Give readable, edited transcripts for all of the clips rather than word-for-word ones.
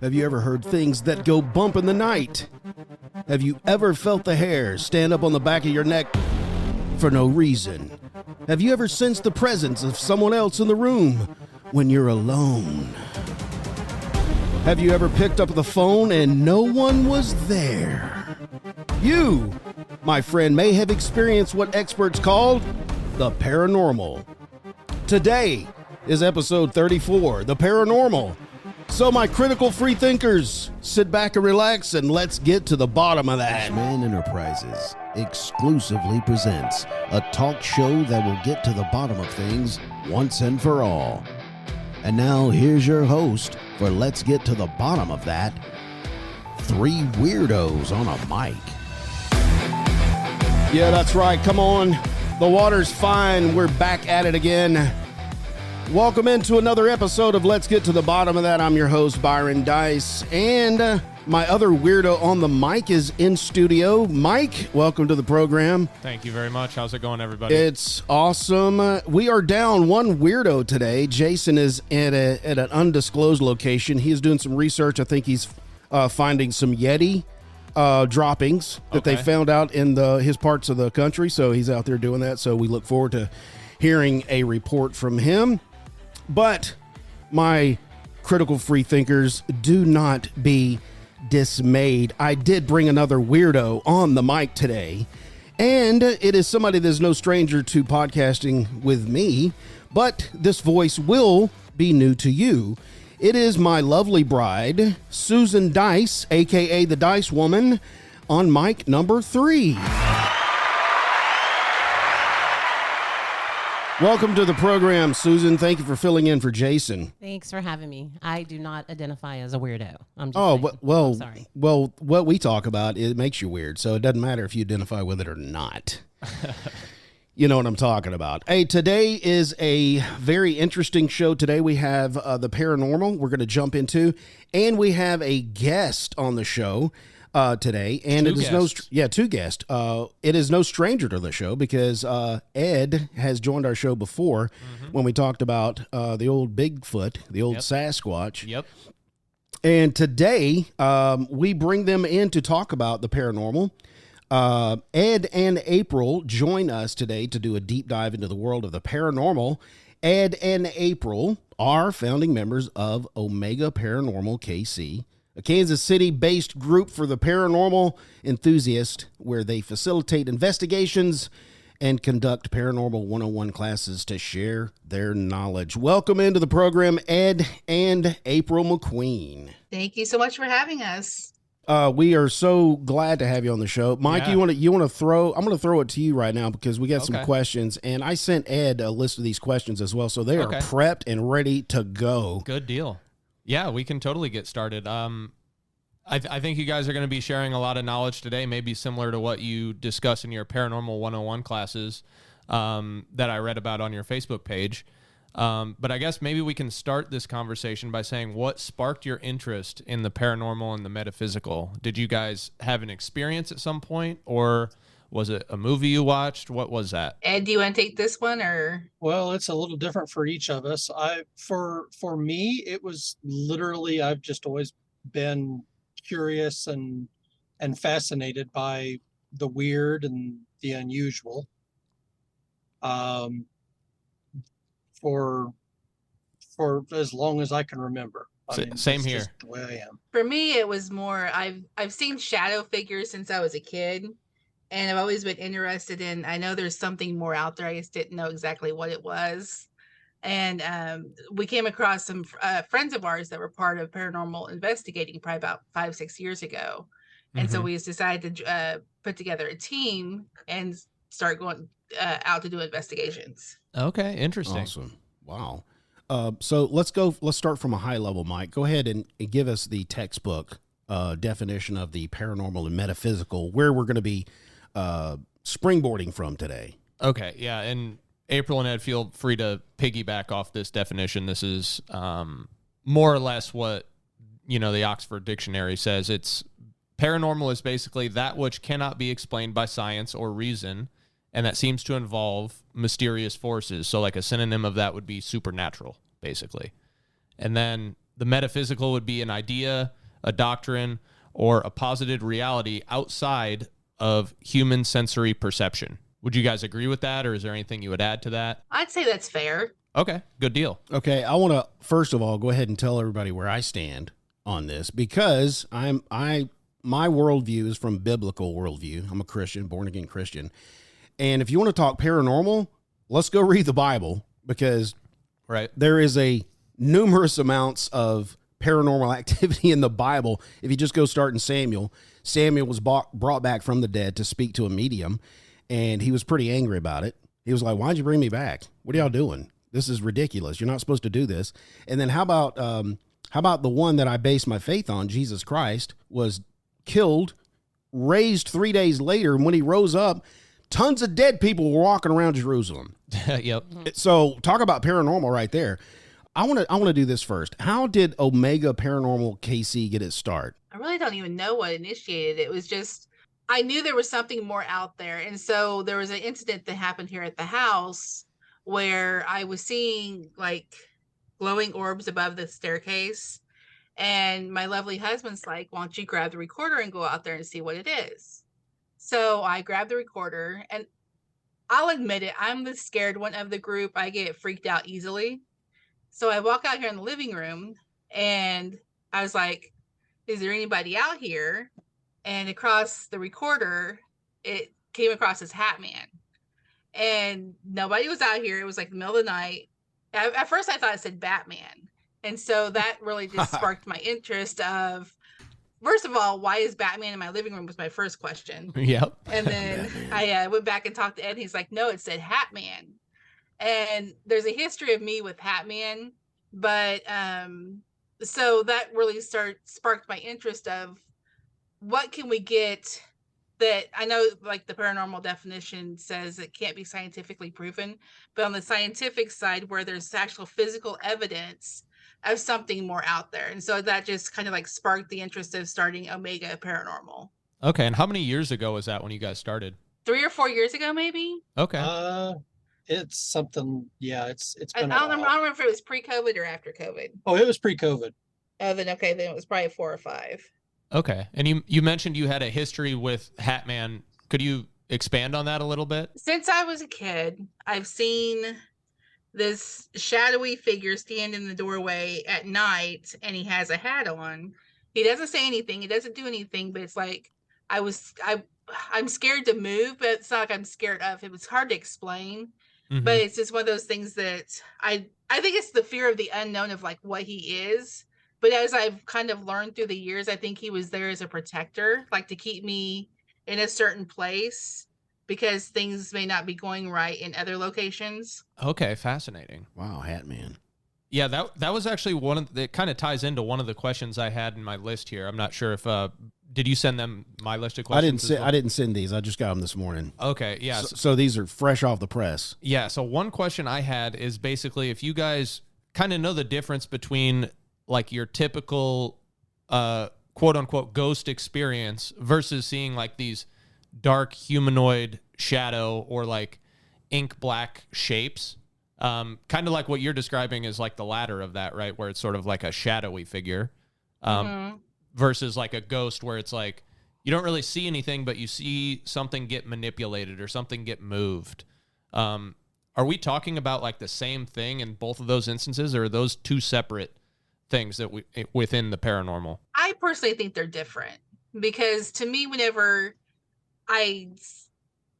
Have you ever heard things that go bump in the night? Have you ever felt the hair stand up on the back of your neck for no reason? Have you ever sensed the presence of someone else in the room when you're alone? Have you ever picked up the phone and no one was there? You, my friend, may have experienced what experts call the paranormal. Today is episode 34, the paranormal. So my critical free thinkers, sit back and relax and let's get to the bottom of that. Man Enterprises exclusively presents a talk show that will get to the bottom of things once and for all. And now here's your host for Let's Get to the Bottom of That, three weirdos on a mic. Yeah, that's right. Come on. The water's fine. We're back at it again. Welcome into another episode of Let's Get to the Bottom of That. I'm your host, Byron Dice, and my other weirdo on the mic is in studio. Mike, welcome to the program. Thank you very much. How's it going, everybody? It's awesome. We are down one weirdo today. Jason is at an undisclosed location. He is doing some research. I think he's finding some Yeti droppings that they found out in his parts of the country. So he's out there doing that. So we look forward to hearing a report from him. But my critical free thinkers, do not be dismayed. I did bring another weirdo on the mic today, and it is somebody that's no stranger to podcasting with me, but this voice will be new to you. It is my lovely bride, Susan Dice, aka the Dice Woman, on mic number 3. Welcome to the program, Susan. Thank you for filling in for Jason. Thanks for having me. I do not identify as a weirdo. I'm just saying. Well, I'm sorry. Well, what we talk about, it makes you weird, so it doesn't matter if you identify with it or not. You know what I'm talking about. Hey, today is a very interesting show. Today we have the paranormal we're going to jump into, and we have a guest on the show today, and two guests. It is no stranger to the show because Ed has joined our show before when we talked about the old Bigfoot, the old Sasquatch. Yep. And today we bring them in to talk about the paranormal. Ed and April join us today to do a deep dive into the world of the paranormal. Ed and April are founding members of Omega Paranormal KC, a Kansas City-based group for the paranormal enthusiast, where they facilitate investigations and conduct Paranormal 101 classes to share their knowledge. Welcome into the program, Ed and April McQueen. Thank you so much for having us. We are so glad to have you on the show. Mike, Yeah. you want to throw, I'm going to throw it to you right now because we got some Okay. questions, and I sent Ed a list of these questions as well, so they are prepped and ready to go. Good deal. Yeah, we can totally get started. I think you guys are going to be sharing a lot of knowledge today, maybe similar to what you discuss in your Paranormal 101 classes that I read about on your Facebook page. But I guess maybe we can start this conversation by saying what sparked your interest in the paranormal and the metaphysical. Did you guys have an experience at some point, or was it a movie you watched? What was that? Ed, do you want to take this one or? Well, it's a little different for each of us. For me, it was literally, I've just always been curious and fascinated by the weird and the unusual. For as long as I can remember. Same here. Just the way I am. For me, it was more, I've seen shadow figures since I was a kid, and I've always been interested in, I know there's something more out there. I just didn't know exactly what it was. And we came across some friends of ours that were part of paranormal investigating probably about 5-6 years ago. And so we just decided to put together a team and start going out to do investigations. Okay, interesting. Awesome. Wow. So let's start from a high level, Mike. Go ahead and give us the textbook definition of the paranormal and metaphysical, where we're going to be springboarding from today. Okay, yeah, and April and Ed, feel free to piggyback off this definition. This is more or less what, the Oxford Dictionary says. It's paranormal is basically that which cannot be explained by science or reason, and that seems to involve mysterious forces. So like a synonym of that would be supernatural, basically. And then the metaphysical would be an idea, a doctrine, or a posited reality outside of human sensory perception. Would you guys agree with that, or is there anything you would add to that? I'd say that's fair. Okay, good deal. Okay, I want to first of all go ahead and tell everybody where I stand on this, because my worldview is from biblical worldview. I'm a Christian, born again Christian, and if you want to talk paranormal, let's go read the Bible, because there is a numerous amounts of paranormal activity in the Bible. If you just go start in Samuel was brought back from the dead to speak to a medium, and he was pretty angry about it. He was like, "Why'd you bring me back? What are y'all doing? This is ridiculous. You're not supposed to do this." And then how about the one that I base my faith on, Jesus Christ, was killed, raised 3 days later, and when he rose up, tons of dead people were walking around Jerusalem. Yep. So talk about paranormal right there. I want to do this first. How did Omega Paranormal KC get its start? I really don't even know what initiated it. It was just, I knew there was something more out there. And so there was an incident that happened here at the house where I was seeing like glowing orbs above the staircase. And my lovely husband's like, "Why don't you grab the recorder and go out there and see what it is?" So I grabbed the recorder, and I'll admit it, I'm the scared one of the group. I get freaked out easily. So I walk out here in the living room, and I was like, "Is there anybody out here?" And across the recorder, it came across as Hat Man. And nobody was out here. It was like the middle of the night. At first, I thought it said Batman. And so that really just sparked my interest of, first of all, why is Batman in my living room was my first question. Yep. And then I went back and talked to Ed. And he's like, "No, it said Hat Man." And there's a history of me with Hat Man. But so that really sparked my interest of what can we get that, I know like the paranormal definition says it can't be scientifically proven, but on the scientific side where there's actual physical evidence of something more out there. And so that just kind of like sparked the interest of starting Omega Paranormal. Okay, and how many years ago was that when you guys started? 3 or 4 years ago, maybe. Okay. It's something. Yeah, it's been. I don't remember if it was pre-COVID or after COVID. Oh, it was pre-COVID. Oh, then okay, then it was probably 4 or 5. Okay, and you mentioned you had a history with Hat Man. Could you expand on that a little bit? Since I was a kid, I've seen this shadowy figure stand in the doorway at night, and he has a hat on. He doesn't say anything. He doesn't do anything, but it's like I'm scared to move, but it's not like I'm scared of him. It's hard to explain, but it's just one of those things that I think it's the fear of the unknown of like what he is. But as I've kind of learned through the years, I think he was there as a protector, like to keep me in a certain place because things may not be going right in other locations. Okay, fascinating. Wow, Hat Man. Yeah, that was actually one of it kind of ties into one of the questions I had in my list here. I'm not sure if did you send them my list of questions? I didn't send these. I just got them this morning. Okay, yeah. So these are fresh off the press. Yeah, so one question I had is basically if you guys kind of know the difference between like your typical quote unquote ghost experience versus seeing like these dark humanoid shadow or like ink black shapes. Kind of like what you're describing is like the latter of that, right? Where it's sort of like a shadowy figure versus like a ghost where it's like you don't really see anything, but you see something get manipulated or something get moved. Are we talking about like the same thing in both of those instances, or are those two separate things that within the paranormal? I personally think they're different because to me, whenever I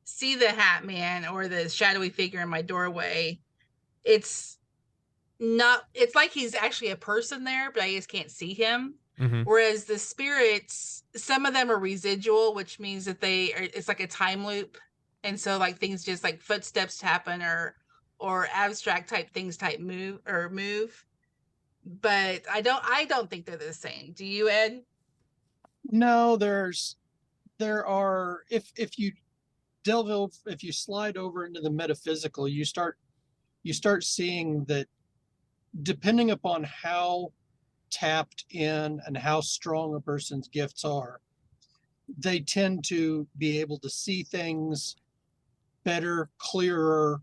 see the Hat Man or the shadowy figure in my doorway, it's like he's actually a person there, but I just can't see him. Whereas the spirits, some of them are residual, which means that it's like a time loop. And so like things just like footsteps happen or abstract type things move. But I don't think they're the same. Do you, Ed? No, there are, if you if you slide over into the metaphysical, you start seeing that depending upon how tapped in and how strong a person's gifts are, they tend to be able to see things better, clearer,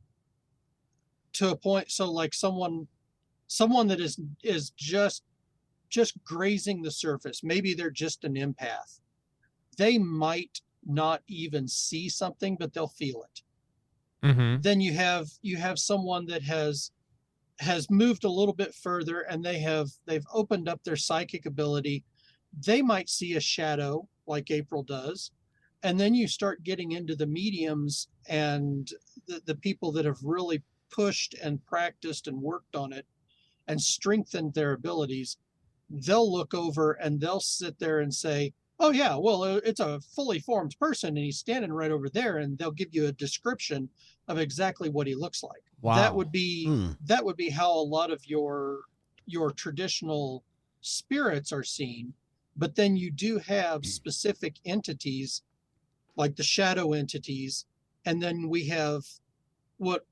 to a point. So like someone that is just just grazing the surface. Maybe they're just an empath. They might not even see something, but they'll feel it. Mm-hmm. Then you have someone that has moved a little bit further, and they've opened up their psychic ability. They might see a shadow like April does. And then you start getting into the mediums and the people that have really pushed and practiced and worked on it and strengthened their abilities. They'll look over and they'll sit there and say, oh yeah, well, it's a fully formed person and he's standing right over there, and they'll give you a description of exactly what he looks like. Wow. That would be how a lot of your traditional spirits are seen. But then you do have specific entities like the shadow entities, and then we have what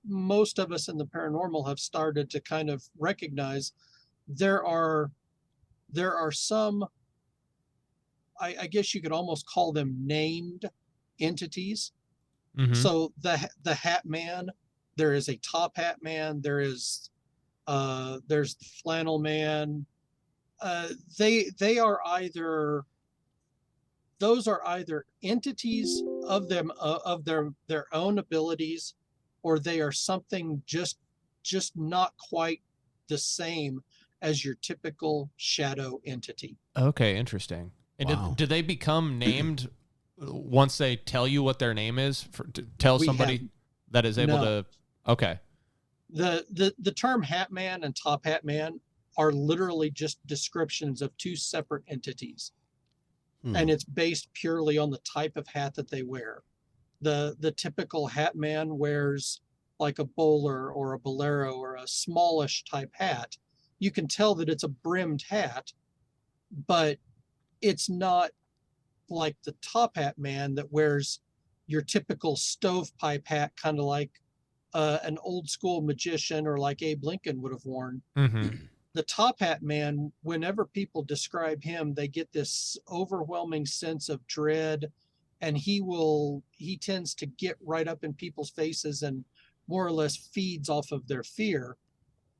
most of us in the paranormal have started to kind of recognize. There are some, I guess you could almost call them named entities. Mm-hmm. So the Hat Man, there is a Top Hat Man, there's the Flannel Man. They are either, those are either entities of them, of their own abilities, or they are something just not quite the same as your typical shadow entity. Okay, interesting. And Wow. do they become named once they tell you what their name is? To tell somebody that is able to. Okay. The term Hat Man and Top Hat Man are literally just descriptions of two separate entities. And it's based purely on the type of hat that they wear. The typical Hat Man wears like a bowler or a bolero or a smallish type hat. You can tell that it's a brimmed hat, but it's not like the Top Hat Man that wears your typical stovepipe hat, kind of like an old school magician or like Abe Lincoln would have worn. Mm-hmm. The Top Hat Man, whenever people describe him, they get this overwhelming sense of dread, and he tends to get right up in people's faces and more or less feeds off of their fear.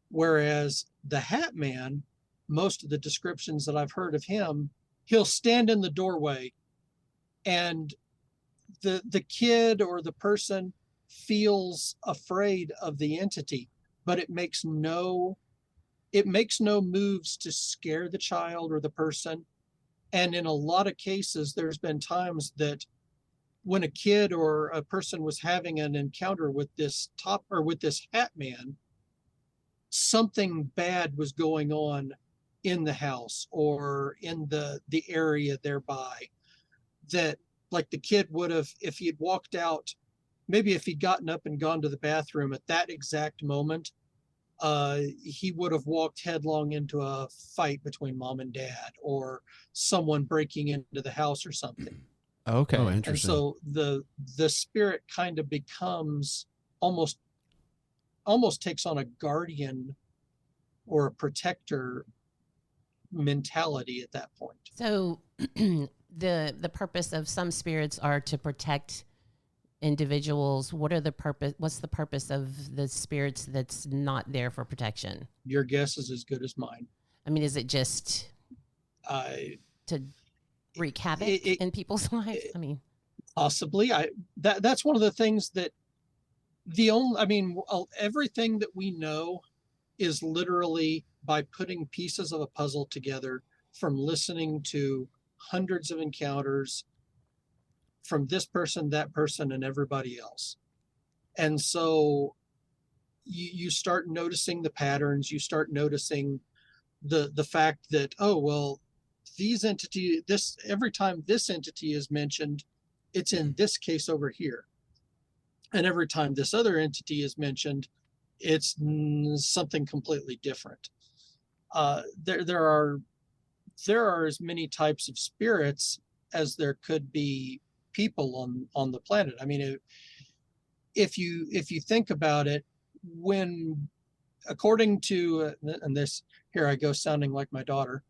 Whereas the Hat Man, most of the descriptions that I've heard of him, he'll stand in the doorway and the kid or the person feels afraid of the entity, but it makes no moves to scare the child or the person. And in a lot of cases, there's been times that when a kid or a person was having an encounter with this Hat Man, something bad was going on in the house or in the area thereby, that like the kid would have, if he had walked out, maybe if he'd gotten up and gone to the bathroom at that exact moment, he would have walked headlong into a fight between mom and dad or someone breaking into the house or something. Okay. Oh, And interesting. so the spirit kind of becomes almost takes on a guardian or a protector mentality at that point. So the purpose of some spirits are to protect individuals. What's the purpose of the spirits that's not there for protection? Your guess is as good as mine. I mean, is it just to wreak havoc in people's lives? I mean, possibly. That's one of the things that everything that we know is literally by putting pieces of a puzzle together from listening to hundreds of encounters from this person, that person, and everybody else. And so you start noticing the patterns, you start noticing the fact that, oh, well, every time this entity is mentioned, it's in this case over here. And every time this other entity is mentioned, it's something completely different. There are as many types of spirits as there could be people on the planet. I mean, if you think about it, when according to and this, here I go sounding like my daughter,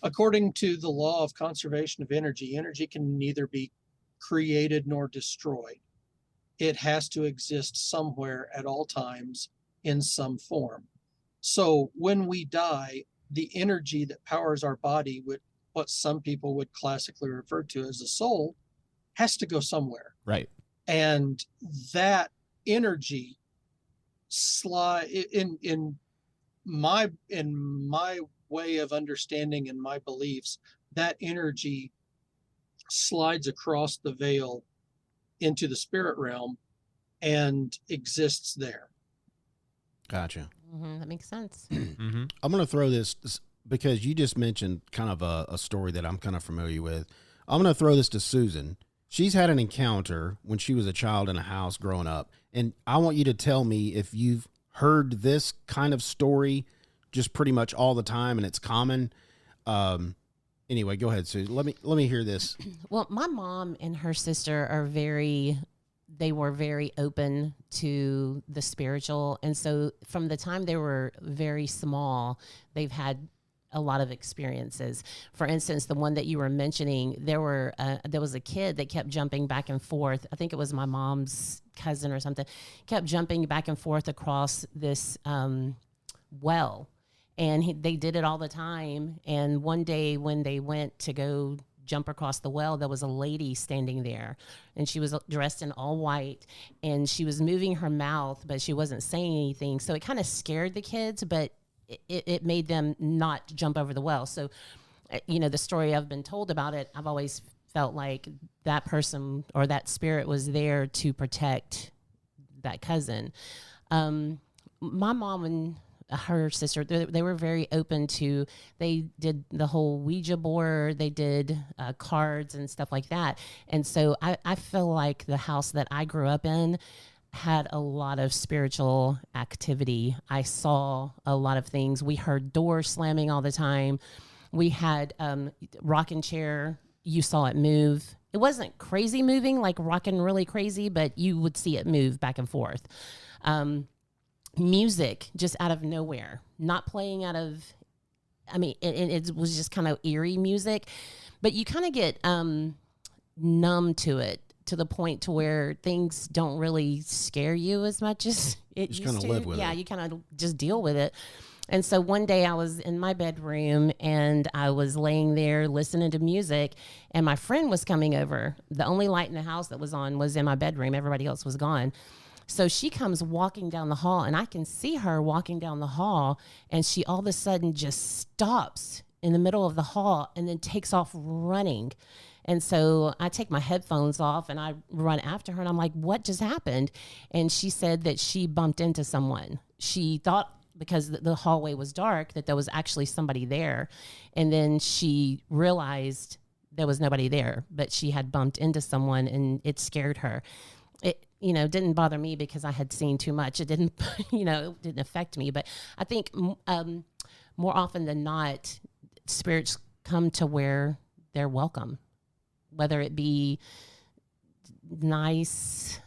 according to the law of conservation of energy can neither be created nor destroyed. It has to exist somewhere at all times in some form. So when we die, the energy that powers our body, what some people would classically refer to as the soul, has to go somewhere. Right. And that energy slide in my way of understanding and my beliefs, that energy slides across the veil into the spirit realm and exists there. Gotcha. That makes sense. Mm-hmm. I'm going to throw this because you just mentioned kind of a story that I'm kind of familiar with. I'm going to throw this to Susan. She's had an encounter when she was a child in a house growing up. And I want you to tell me if you've heard this kind of story just pretty much all the time and it's common. Anyway, go ahead, Susan. Let me hear this. Well, my mom and her sister they were very open to the spiritual. And so from the time they were very small, they've had a lot of experiences. For instance, the one that you were mentioning, there was a kid that kept jumping back and forth. I think it was my mom's cousin or something, kept jumping back and forth across this well. And they did it all the time. And one day when they went to go jump across the well, there was a lady standing there, and she was dressed in all white, and she was moving her mouth, but she wasn't saying anything. So it kind of scared the kids, but it made them not jump over the well. So, the story I've been told about it, I've always felt like that person or that spirit was there to protect that cousin. My mom and her sister, they were very open to, they did the whole Ouija board, they did cards and stuff like that. And so I feel like the house that I grew up in had a lot of spiritual activity. I saw a lot of things. We heard doors slamming all the time. We had rocking chair. You saw it move. It wasn't crazy moving, like rocking really crazy, but you would see it move back and forth. Music just out of nowhere, not playing out of, it was just kind of eerie music, but you kind of get numb to it, to the point to where things don't really scare you as much as it Just used kind to. of live with it. Yeah, you kind of just deal with it. And so one day I was in my bedroom and I was laying there listening to music, and my friend was coming over. The only light in the house that was on was in my bedroom. Everybody else was gone. So she comes walking down the hall, and I can see her walking down the hall, and she all of a sudden just stops in the middle of the hall and then takes off running. And so I take my headphones off and I run after her, and I'm like, what just happened? And she said that she bumped into someone. She thought, because the hallway was dark, that there was actually somebody there. And then she realized there was nobody there, but she had bumped into someone, and it scared her. It, didn't bother me because I had seen too much. It didn't, it didn't affect me. But I think more often than not, spirits come to where they're welcome, whether it be nice,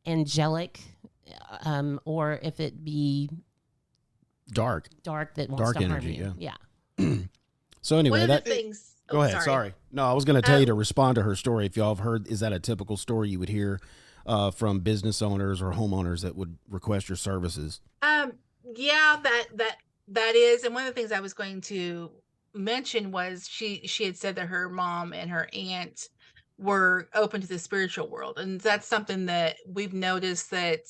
angelic, or if it be Dark that wants to energy. harm you. Yeah. So anyway, One of the things. Go ahead. Sorry. No, I was going to tell you to respond to her story. If y'all have heard, is that a typical story you would hear from business owners or homeowners that would request your services? Yeah, that is. And one of the things I was going to mention was she had said that her mom and her aunt were open to the spiritual world. And that's something that we've noticed, that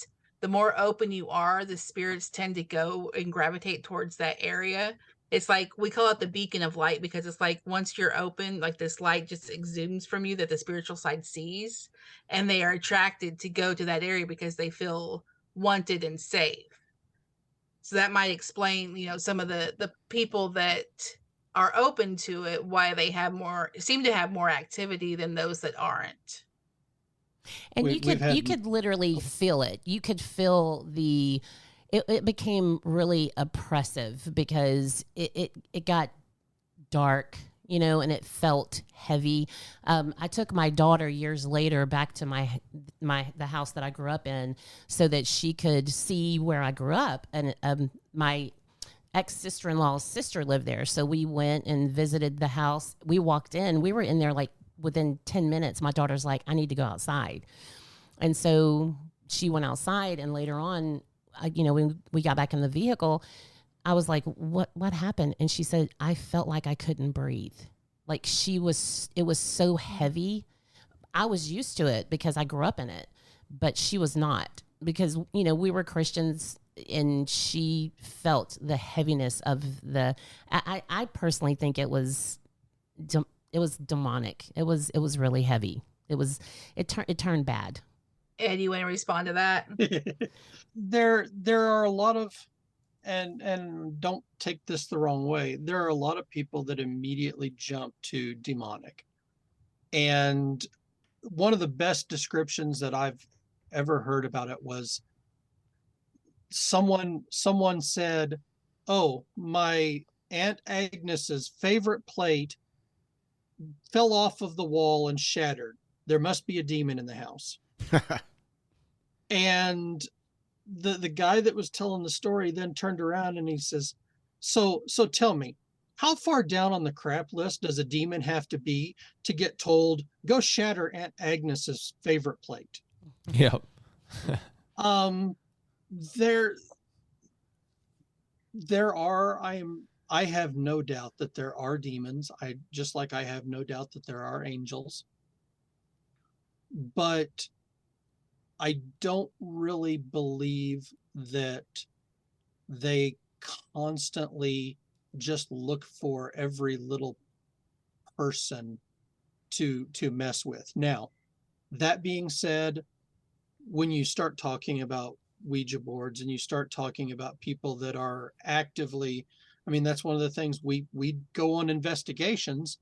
the more open you are, the spirits tend to go and gravitate towards that area. It's like, we call it the beacon of light, because it's like once you're open, like this light just exudes from you that the spiritual side sees, and they are attracted to go to that area because they feel wanted and safe. So that might explain, some of the people that are open to it, why they seem to have more activity than those that aren't. And you could literally feel it. You could feel it became really oppressive because it got dark, and it felt heavy. I took my daughter years later back to the house that I grew up in so that she could see where I grew up. And my ex-sister-in-law's sister lived there. So we went and visited the house. We walked in. We were in there like within 10 minutes. My daughter's like, I need to go outside. And so she went outside, and later on, when we got back in the vehicle, I was like, what happened? And she said, I felt like I couldn't breathe. Like it was so heavy. I was used to it because I grew up in it, but she was not, because, you know, we were Christians, and she felt the heaviness of I personally think it was demonic. It was really heavy. It turned bad. Ed, you want to respond to that? There are a lot of, and don't take this the wrong way, there are a lot of people that immediately jump to demonic. And one of the best descriptions that I've ever heard about it was someone said, oh, my Aunt Agnes's favorite plate fell off of the wall and shattered. There must be a demon in the house. And the guy that was telling the story then turned around and he says, so tell me, how far down on the crap list does a demon have to be to get told, go shatter Aunt Agnes's favorite plate? Yep. I have no doubt that there are demons. Just like I have no doubt that there are angels. But I don't really believe that they constantly just look for every little person to mess with. Now, that being said, when you start talking about Ouija boards and you start talking about people that are actively, I mean, that's one of the things we go on investigations,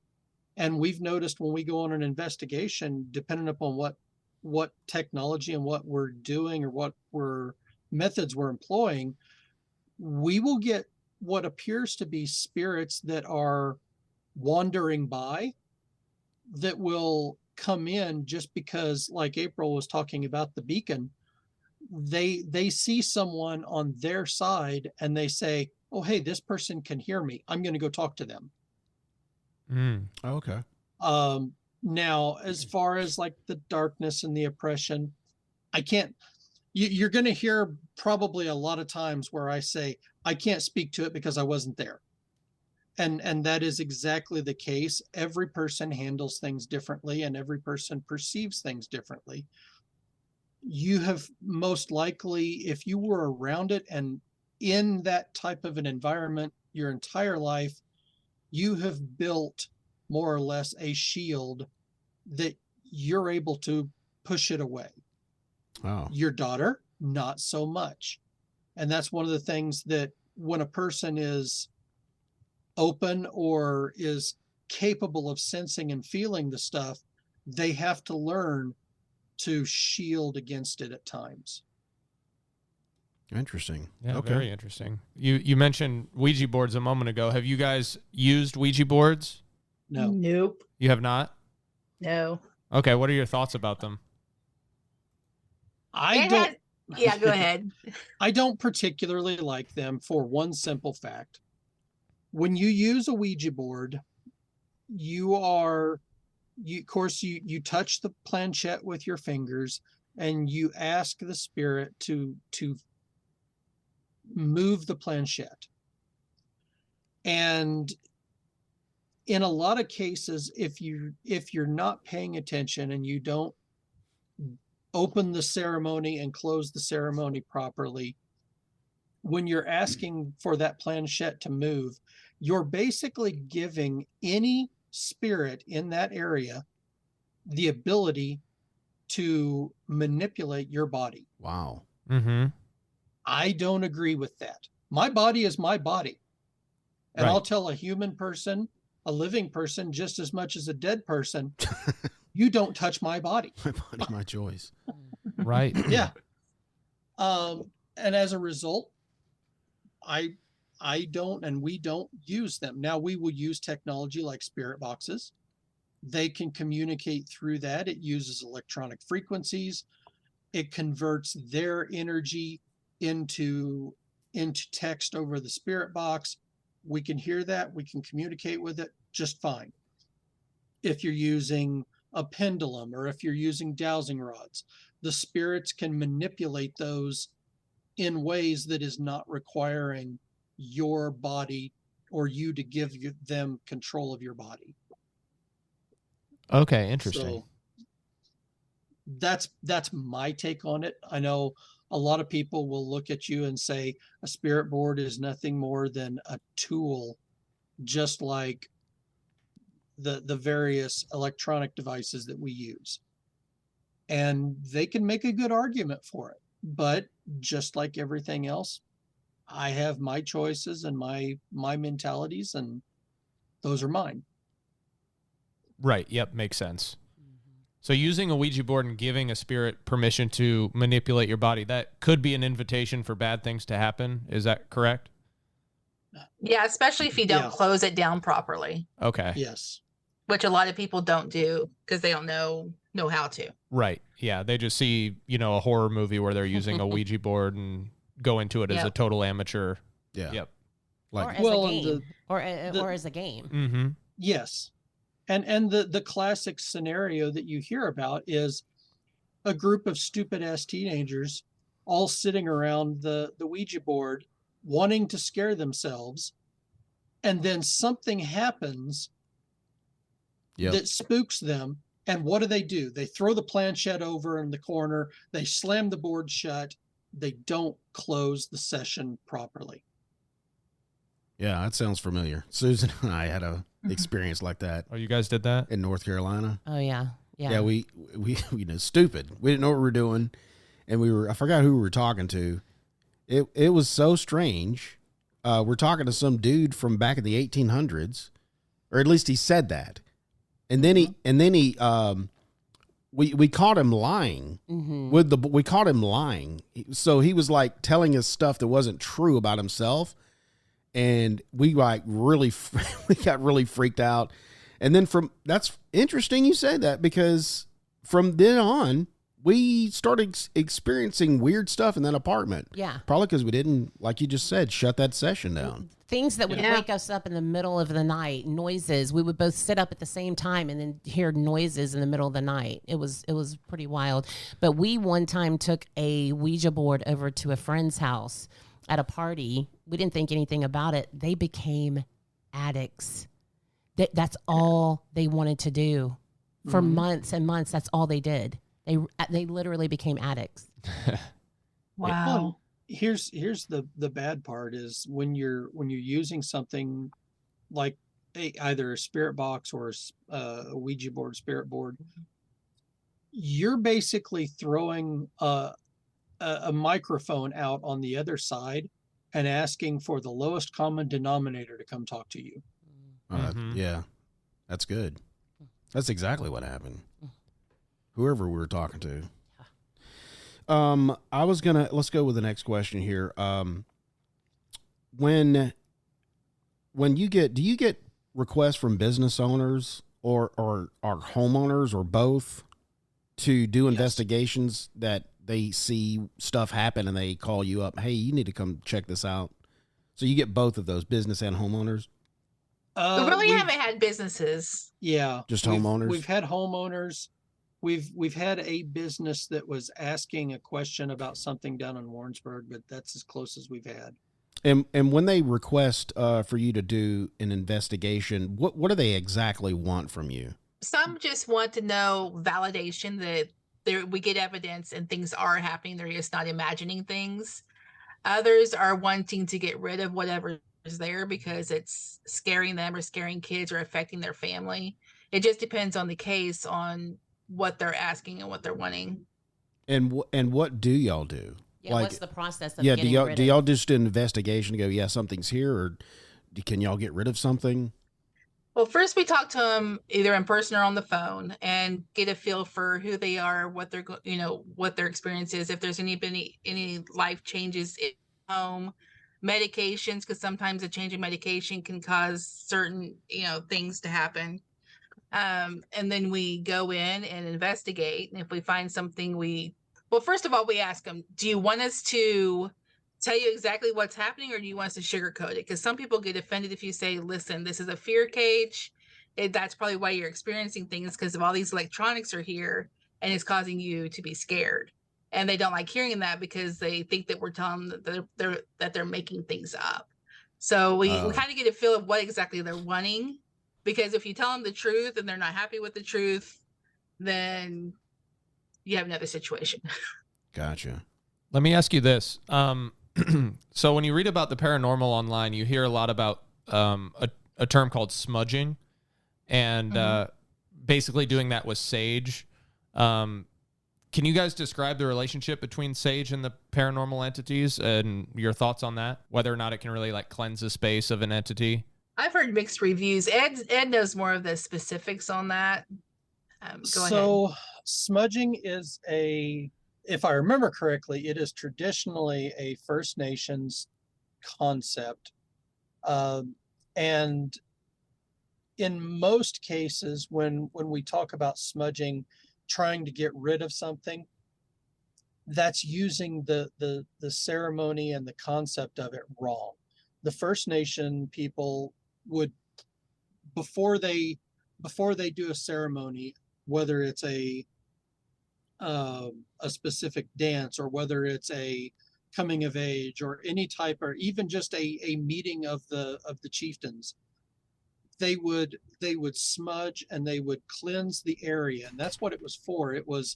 and we've noticed when we go on an investigation, depending upon what technology and what we're doing or what methods we're employing, we will get what appears to be spirits that are wandering by that will come in just because, like April was talking about the beacon, they see someone on their side and they say, oh, hey, this person can hear me. I'm going to go talk to them. Okay. Now, as far as like the darkness and the oppression, I can't, you're going to hear probably a lot of times where I say, I can't speak to it because I wasn't there. And that is exactly the case. Every person handles things differently and every person perceives things differently. You have most likely, if you were around it and in that type of an environment your entire life, you have built more or less a shield that you're able to push it away. Oh. Your daughter, not so much. And that's one of the things that when a person is open or is capable of sensing and feeling the stuff, they have to learn to shield against it at times. Interesting. Yeah, Okay. very interesting. You mentioned Ouija boards a moment ago. Have you guys used Ouija boards? No. Nope. You have not? No. Okay, what are your thoughts about them? Yeah, go ahead. I don't particularly like them for one simple fact. When you use a Ouija board, you touch the planchette with your fingers and you ask the spirit to move the planchette. And in a lot of cases, if you're not paying attention and you don't open the ceremony and close the ceremony properly, when you're asking for that planchette to move, you're basically giving any spirit in that area the ability to manipulate your body. Wow. Mm-hmm. I don't agree with that. My body is my body. And Right. I'll tell a human person, a living person, just as much as a dead person, you don't touch my body. My body, my choice. Right. Yeah. And as a result, I don't, and we don't use them. Now we will use technology like spirit boxes. They can communicate through that. It uses electronic frequencies. It converts their energy into text over the spirit box. We can hear that. We can communicate with it just fine. If you're using a pendulum or if you're using dowsing rods, the spirits can manipulate those in ways that is not requiring your body or you to give them control of your body. Okay, interesting. So that's my take on it. I know a lot of people will look at you and say a spirit board is nothing more than a tool, just like the various electronic devices that we use. And they can make a good argument for it. But just like everything else, I have my choices and my mentalities, and those are mine. Right. Yep. Makes sense. So using a Ouija board and giving a spirit permission to manipulate your body, that could be an invitation for bad things to happen. Is that correct? Yeah, especially if you don't close it down properly. Okay. Yes. Which a lot of people don't do because they don't know how to. Right. Yeah. They just see, a horror movie where they're using a Ouija board and go into it as a total amateur. Yeah. Yep. Or as a game. Or as a game. Mm-hmm. Yes. And the classic scenario that you hear about is a group of stupid ass teenagers all sitting around the Ouija board wanting to scare themselves, and then something happens that spooks them. And what do? They throw the planchette over in the corner, they slam the board shut, they don't close the session properly. Yeah, that sounds familiar. Susan and I had a experience like that. Oh, you guys did that? In North Carolina. Oh, yeah. Yeah. Yeah, we stupid. We didn't know what we were doing. And I forgot who we were talking to. It was so strange. We're talking to some dude from back in the 1800s, or at least he said that. And then we caught him lying. Mm-hmm. We caught him lying. So he was like telling us stuff that wasn't true about himself. And we got really freaked out. And then that's interesting you say that, because from then on, we started experiencing weird stuff in that apartment. Yeah. Probably because we didn't, like you just said, shut that session down. Things that would wake us up in the middle of the night, noises. We would both sit up at the same time and then hear noises in the middle of the night. It was pretty wild. But we one time took a Ouija board over to a friend's house at a party. We didn't think anything about it. They became addicts. That's all they wanted to do for months and months. That's all they did. They literally became addicts. Wow. Well, here's the bad part is when you're using something like either a spirit box or a Ouija board, spirit board, you're basically throwing a microphone out on the other side and asking for the lowest common denominator to come talk to you. Yeah, that's good. That's exactly what happened. Whoever we were talking to. Let's go with the next question here. Do you get requests from business owners or homeowners or both to do investigations that they see stuff happen and they call you up? Hey, you need to come check this out. So you get both of those, business and homeowners? We really haven't had businesses. Yeah. Just homeowners? We've had homeowners. We've had a business that was asking a question about something down in Warrensburg, but that's as close as we've had. And when they request for you to do an investigation, what do they exactly want from you? Some just want to know validation that we get evidence and things are happening. They're just not imagining things. Others are wanting to get rid of whatever is there because it's scaring them or scaring kids or affecting their family. It just depends on the case, on what they're asking and what they're wanting. And what do y'all do? Yeah, what's the process of do getting y'all just do an investigation and go, yeah, something's here, or can y'all get rid of something? Well, first we talk to them either in person or on the phone and get a feel for who they are, what their what their experience is, if there's any life changes at home, medications, because sometimes a change in medication can cause certain things to happen. And then we go in and investigate, and if we find something, first of all, we ask them, do you want us to tell you exactly what's happening, or do you want us to sugarcoat it? Because some people get offended if you say, listen, this is a fear cage. That's probably why you're experiencing things, because of all these electronics are here and it's causing you to be scared. And they don't like hearing that because they think that we're telling them that they're making things up. So we kind of get a feel of what exactly they're wanting, because if you tell them the truth and they're not happy with the truth, then you have another situation. Gotcha. Let me ask you this. So when you read about the paranormal online, you hear a lot about a term called smudging, and basically doing that with sage. Can you guys describe the relationship between sage and the paranormal entities and your thoughts on that? Whether or not it can really like cleanse the space of an entity? I've heard mixed reviews. Ed knows more of the specifics on that. Go ahead. Smudging is if I remember correctly, it is traditionally a First Nations concept. And in most cases, when we talk about smudging, trying to get rid of something, that's using the ceremony and the concept of it wrong. The First Nation people would, before they do a ceremony, whether it's a specific dance, or whether it's a coming of age, or any type, or even just a meeting of the chieftains, they would smudge and they would cleanse the area. And that's what it was for. It was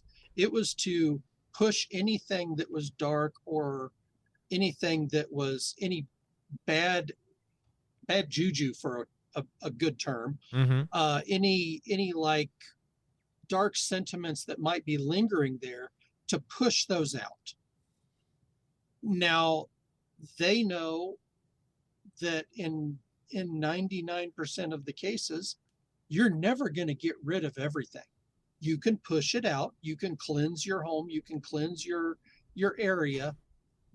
to push anything that was dark, or anything that was any bad juju, for a good term. Any like dark sentiments that might be lingering there, to push those out. Now, they know that in 99% of the cases, you're never going to get rid of everything. You can push it out. You can cleanse your home. You can cleanse your area.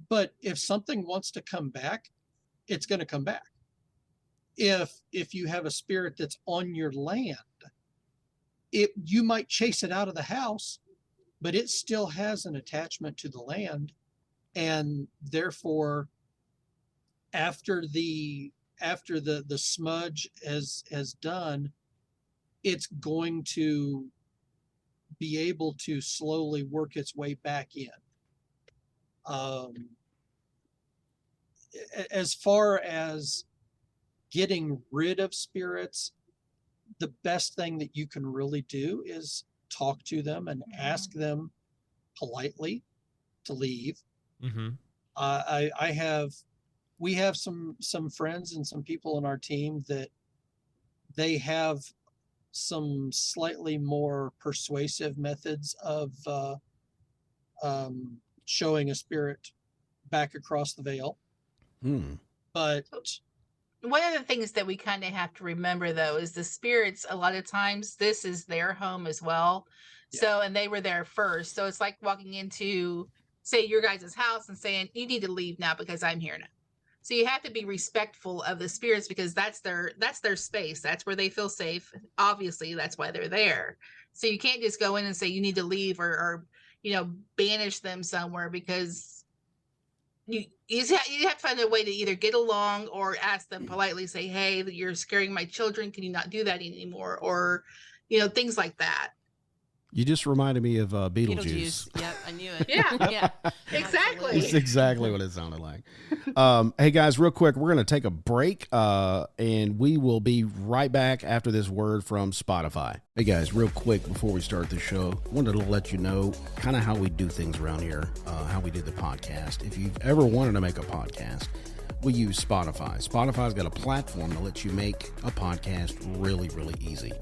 But if something wants to come back, it's going to come back. If you have a spirit that's on your land, you might chase it out of the house, but it still has an attachment to the land. And therefore, after the smudge has done, it's going to be able to slowly work its way back in. As far as getting rid of spirits, the best thing that you can really do is talk to them and ask them politely to leave. We have some friends and some people in our team that they have some slightly more persuasive methods of showing a spirit back across the veil. But one of the things that we kind of have to remember, though, is the spirits, a lot of times, this is their home as well. Yeah. So, and they were there first. So it's like walking into, say, your guys' house and saying, you need to leave now because I'm here now. So you have to be respectful of the spirits, because that's their space. That's where they feel safe. Obviously, that's why they're there. So you can't just go in and say you need to leave, or banish them somewhere, because you have to find a way to either get along, or ask them politely, say, hey, you're scaring my children. Can you not do that anymore? Or, things like that. You just reminded me of Beetlejuice. Yep, I knew it. Yeah, exactly. It's exactly what it sounded like. Hey, guys, real quick, we're going to take a break, and we will be right back after this word from Spotify. Hey, guys, real quick, before we start the show, I wanted to let you know kind of how we do things around here, how we did the podcast. If you've ever wanted to make a podcast, we use Spotify. Spotify's got a platform that lets you make a podcast really, really easy.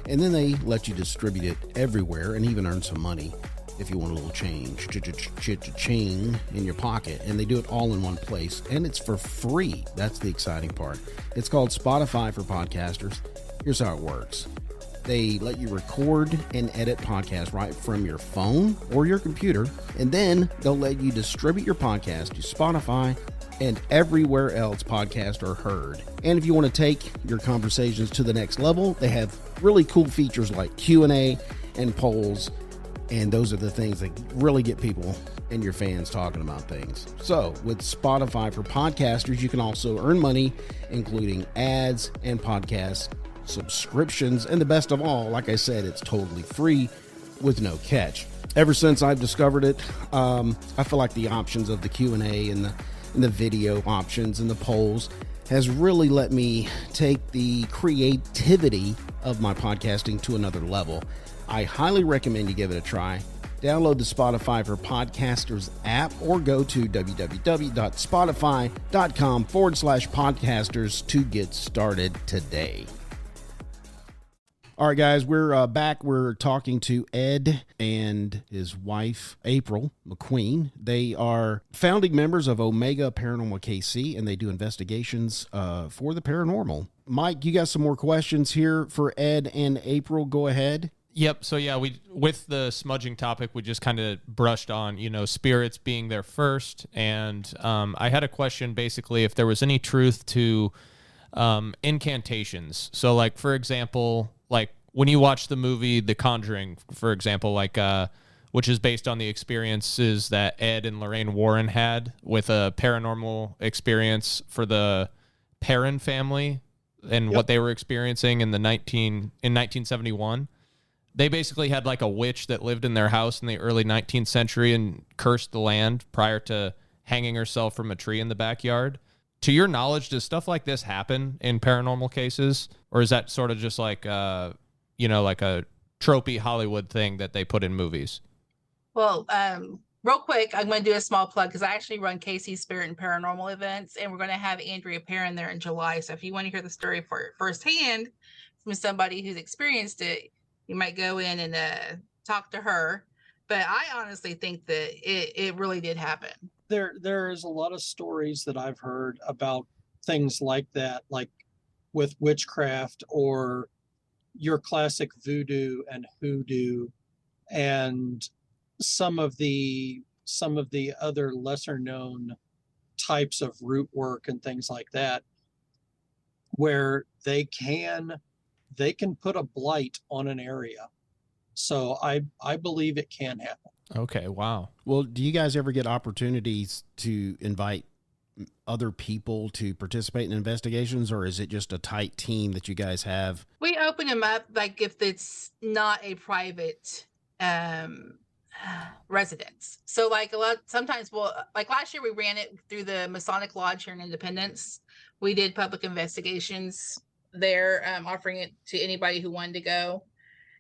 And then they let you distribute it everywhere and even earn some money if you want a little change, cha-ching in your pocket. And they do it all in one place, and it's for free. That's the exciting part. It's called Spotify for Podcasters. Here's how it works. They let you record and edit podcasts right from your phone or your computer, and then they'll let you distribute your podcast to Spotify and everywhere else podcasts are heard. And if you want to take your conversations to the next level, they have really cool features like Q&A and polls, and those are the things that really get people and your fans talking about things. So with Spotify for Podcasters, you can also earn money, including ads and podcast subscriptions, and the best of all, like I said, it's totally free with no catch. Ever since I've discovered it, I feel like the options of the Q&A and the video options and the polls, has really let me take the creativity of my podcasting to another level. I highly recommend you give it a try. Download the Spotify for Podcasters app or go to www.spotify.com/podcasters to get started today. All right, guys, we're back. We're talking to Ed and his wife, April McQueen. They are founding members of Omega Paranormal KC, and they do investigations for the paranormal. Mike, you got some more questions here for Ed and April. Go ahead. Yep. So yeah, with the smudging topic, we just kind of brushed on, spirits being there first. And I had a question basically if there was any truth to incantations. So like, for example, like when you watch the movie The Conjuring, for example, like which is based on the experiences that Ed and Lorraine Warren had with a paranormal experience for the Perrin family and what they were experiencing in 1971. They basically had like a witch that lived in their house in the early 19th century and cursed the land prior to hanging herself from a tree in the backyard. To your knowledge, does stuff like this happen in paranormal cases? Or is that sort of just like, like a tropey Hollywood thing that they put in movies? Well, real quick, I'm going to do a small plug because I actually run KC Spirit and Paranormal events, and we're going to have Andrea Perrin there in July. So if you want to hear the story firsthand from somebody who's experienced it, you might go in and talk to her. But I honestly think that it really did happen. There is a lot of stories that I've heard about things like that, like with witchcraft or your classic voodoo and hoodoo, and some of the other lesser known types of root work and things like that, where they can put a blight on an area. So I believe it can happen. Okay, wow. Well, do you guys ever get opportunities to invite other people to participate in investigations, or is it just a tight team that you guys have? We open them up like if it's not a private residence. So like sometimes like last year we ran it through the Masonic Lodge here in Independence. We did public investigations there, offering it to anybody who wanted to go.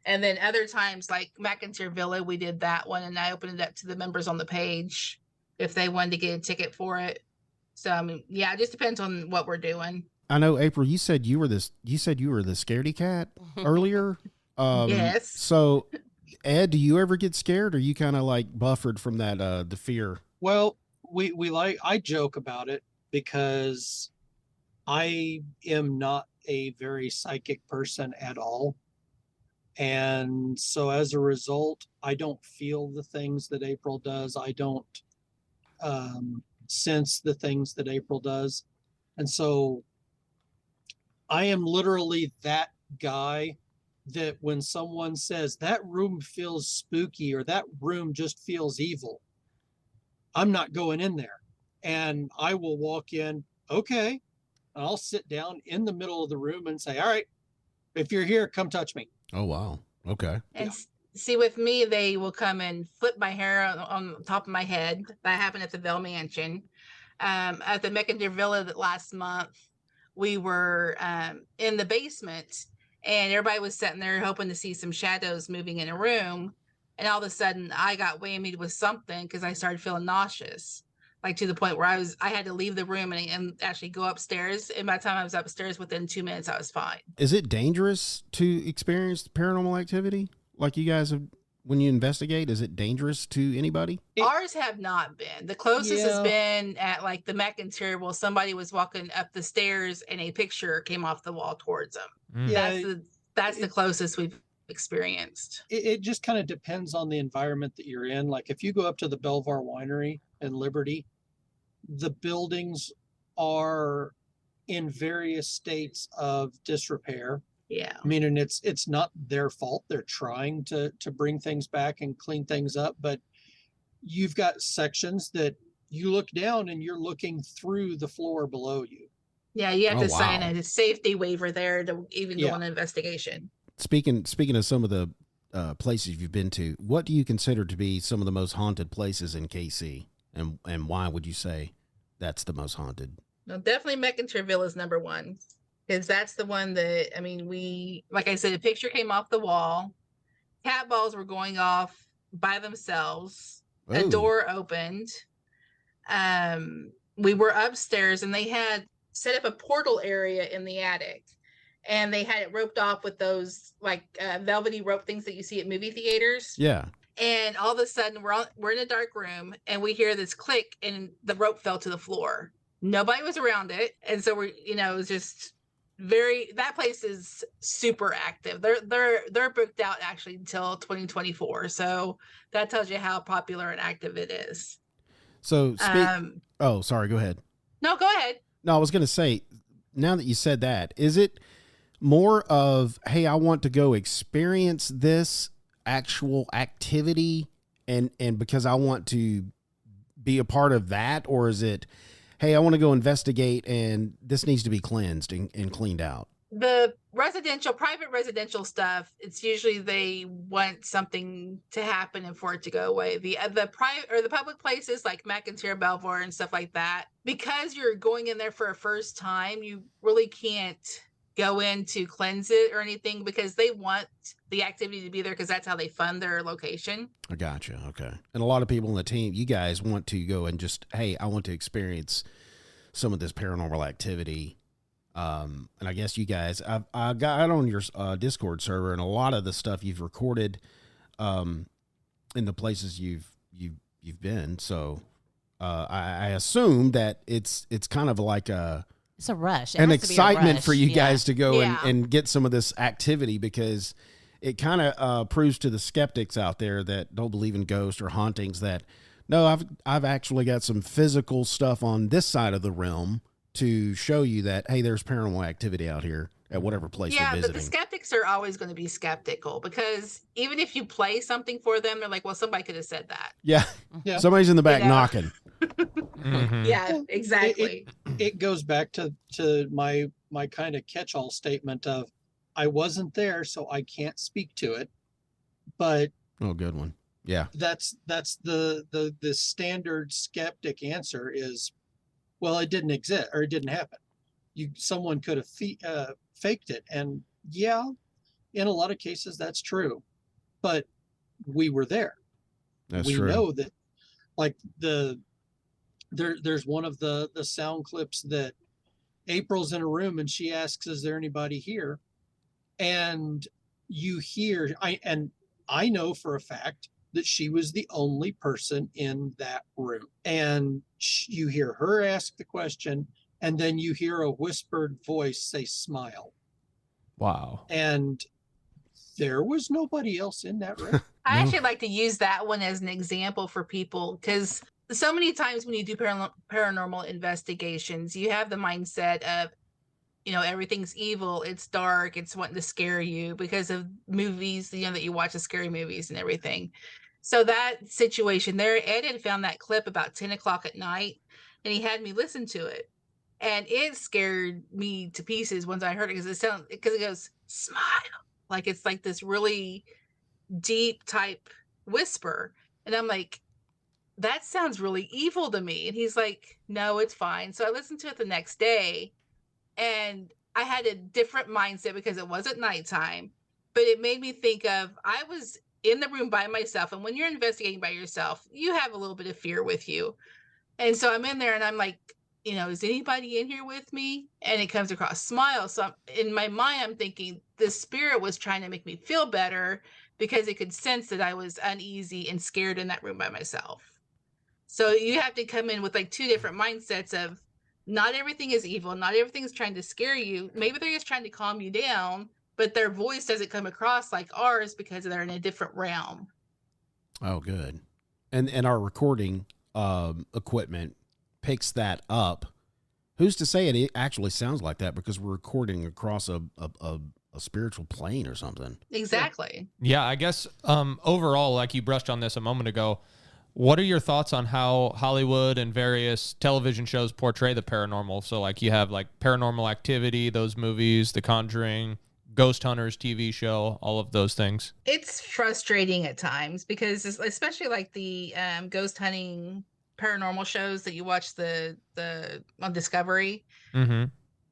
And then other times, like McIntyre Villa, we did that one, and I opened it up to the members on the page if they wanted to get a ticket for it. So I mean, yeah, it just depends on what we're doing. I know, April, you said you were the scaredy cat earlier. Yes. So, Ed, do you ever get scared, or you kind of like buffered from that the fear? Well, I joke about it because I am not a very psychic person at all. And so as a result, I don't feel the things that April does. I don't sense the things that April does. And so I am literally that guy that when someone says that room feels spooky or that room just feels evil, I'm not going in there. And I will walk in, okay, and I'll sit down in the middle of the room and say, all right, if you're here, come touch me. Oh, wow. Okay. And see, with me, they will come and flip my hair on top of my head. That happened at the Bell Mansion. At the McIntyre Villa last month, we were in the basement, and everybody was sitting there hoping to see some shadows moving in a room. And all of a sudden, I got whammied with something because I started feeling nauseous, like to the point where I had to leave the room and actually go upstairs. And by the time I was upstairs, within 2 minutes, I was fine. Is it dangerous to experience paranormal activity like you guys have when you investigate? Is it dangerous to anybody? Ours have not been. The closest has been at like the McIntyre. Well, somebody was walking up the stairs and a picture came off the wall towards them. Yeah, that's the closest we've experienced. It just kind of depends on the environment that you're in. Like if you go up to the Belvoir Winery in Liberty, the buildings are in various states of disrepair. Yeah. I mean, and it's not their fault. They're trying to bring things back and clean things up, but you've got sections that you look down and you're looking through the floor below you. Yeah, you have to sign a safety waiver there to even go on an investigation. Speaking of some of the places you've been to, what do you consider to be some of the most haunted places in KC, and why would you say that's the most haunted? No, definitely McIntyrville is number one, because that's the one that, I mean, like I said, a picture came off the wall. Cat balls were going off by themselves. A Ooh. door opened. We were upstairs, and they had set up a portal area in the attic, and they had it roped off with those like velvety rope things that you see at movie theaters. Yeah. And all of a sudden, we're in a dark room, and we hear this click, and the rope fell to the floor. Nobody was around it, and so it was just that place is super active. They're booked out actually until 2024. So that tells you how popular and active it is. So, oh, sorry, go ahead. No, go ahead. No, I was going to say, now that you said that, is it more of, hey, I want to go experience this actual activity and because I want to be a part of that? Or is it, hey, I want to go investigate and this needs to be cleansed and cleaned out? The private residential stuff, it's usually they want something to happen and for it to go away. The private or the public places like McIntyre, Belvoir, and stuff like that, because you're going in there for a first time, you really can't go in to cleanse it or anything, because they want the activity to be there, because that's how they fund their location. I gotcha. Okay. And a lot of people on the team, you guys want to go and just, hey, I want to experience some of this paranormal activity. And I guess you guys, I got on your Discord server, and a lot of the stuff you've recorded in the places you've been. So I assume that it's kind of like it's a rush. It an has to be a excitement rush. for you guys to go Yeah. and get some of this activity, because it kind of proves to the skeptics out there that don't believe in ghosts or hauntings that, no, I've actually got some physical stuff on this side of the realm to show you that, hey, there's paranormal activity out here at whatever place we're Yeah, visiting. but the skeptics are always going to be skeptical, because even if you play something for them, they're like, well, somebody could have said that. Yeah. Yeah. Somebody's in the back You know? knocking. Mhm. Yeah, exactly. It goes back to my kind of catch-all statement of, I wasn't there, so I can't speak to it. But Oh, good one. Yeah. that's the standard skeptic answer is, well, it didn't exist or it didn't happen. Someone could have faked it, and yeah, in a lot of cases that's true, but we were there. That's we true. know that, like there's one of the sound clips that April's in a room and she asks, is there anybody here? And you hear, I know for a fact that she was the only person in that room. And you hear her ask the question, and then you hear a whispered voice say, smile. Wow. And there was nobody else in that room. I No. actually like to use that one as an example for people, because so many times when you do paranormal investigations, you have the mindset of, everything's evil, it's dark, it's wanting to scare you because of movies, that you watch the scary movies and everything. So that situation there, Ed had found that clip about 10 o'clock at night, and he had me listen to it. And it scared me to pieces once I heard it, because it goes, smile. Like, it's like this really deep type whisper. And I'm like, that sounds really evil to me. And he's like, no, it's fine. So I listened to it the next day, and I had a different mindset because it wasn't nighttime, but it made me think of, I was in the room by myself. And when you're investigating by yourself, you have a little bit of fear with you. And so I'm in there and I'm like, is anybody in here with me? And it comes across smile. So in my mind, I'm thinking the spirit was trying to make me feel better, because it could sense that I was uneasy and scared in that room by myself. So you have to come in with like two different mindsets of, not everything is evil. Not everything's trying to scare you. Maybe they're just trying to calm you down, but their voice doesn't come across like ours because they're in a different realm. Oh, good. And our recording equipment picks that up. Who's to say it actually sounds like that, because we're recording across a spiritual plane or something? Exactly. Yeah, I guess overall, like you brushed on this a moment ago, what are your thoughts on how Hollywood and various television shows portray the paranormal? So like you have like Paranormal Activity, those movies, The Conjuring, Ghost Hunters TV show, all of those things. It's frustrating at times, because especially like the ghost hunting paranormal shows that you watch on Discovery. Mm-hmm.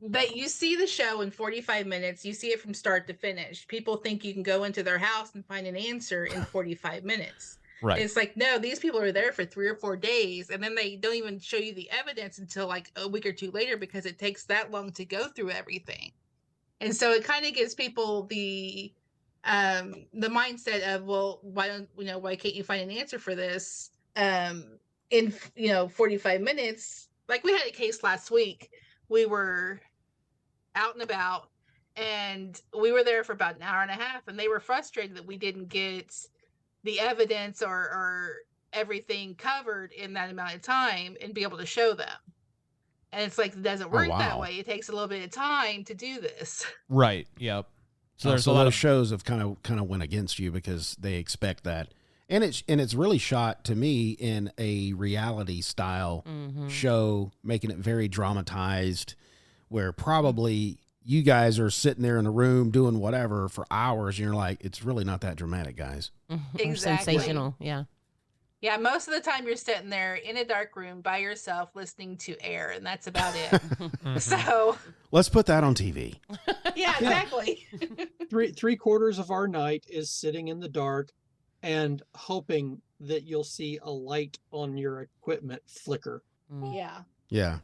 But you see the show in 45 minutes. You see it from start to finish. People think you can go into their house and find an answer in 45 minutes. Right. It's like, no, these people are there for 3 or 4 days, and then they don't even show you the evidence until like a week or two later, because it takes that long to go through everything. And so it kind of gives people the mindset of, well, why can't you find an answer for this in 45 minutes? Like, we had a case last week. We were out and about, and we were there for about an hour and a half, and they were frustrated that we didn't get the evidence or everything covered in that amount of time and be able to show them. And it's like, it doesn't work that way. It takes a little bit of time to do this. Right. Yep. So there's so a lot those of shows have kind of went against you because they expect that. And it's really shot to me in a reality style show, making it very dramatized, where probably you guys are sitting there in a room doing whatever for hours, and you're like, it's really not that dramatic, guys. Exactly. Sensational. Yeah. Yeah, most of the time you're sitting there in a dark room by yourself listening to air, and that's about it. So let's put that on TV. Yeah, exactly. Three quarters of our night is sitting in the dark and hoping that you'll see a light on your equipment flicker. Yeah. Yeah.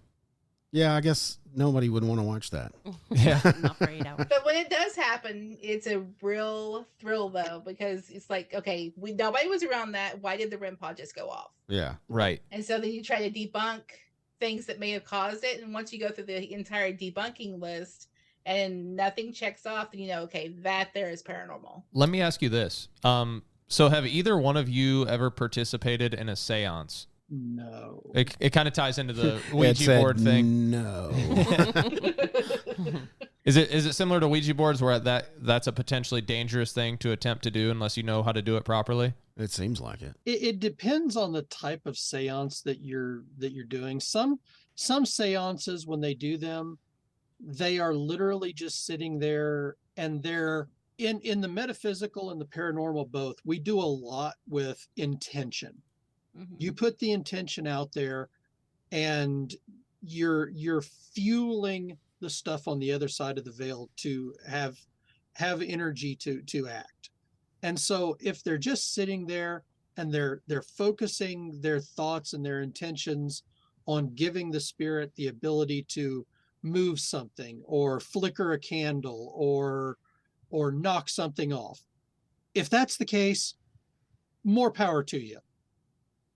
Yeah, I guess nobody would want to watch that. Yeah. Not afraid of. But when it does happen, it's a real thrill, though, because it's like, okay, nobody was around that. Why did the REM pod just go off? Yeah. Right. And so then you try to debunk things that may have caused it. And once you go through the entire debunking list and nothing checks off, then okay, that there is paranormal. Let me ask you this. So have either one of you ever participated in a seance? No. It kind of ties into the It Ouija said board thing. No. Is it similar to Ouija boards where that's a potentially dangerous thing to attempt to do unless you know how to do it properly? It seems like it. It depends on the type of seance that you're doing. Some seances, when they do them, they are literally just sitting there, and they're in the metaphysical and the paranormal both. We do a lot with intention. You put the intention out there, and you're fueling the stuff on the other side of the veil to have energy to act. And so if they're just sitting there and they're focusing their thoughts and their intentions on giving the spirit the ability to move something or flicker a candle or knock something off, if that's the case, more power to you.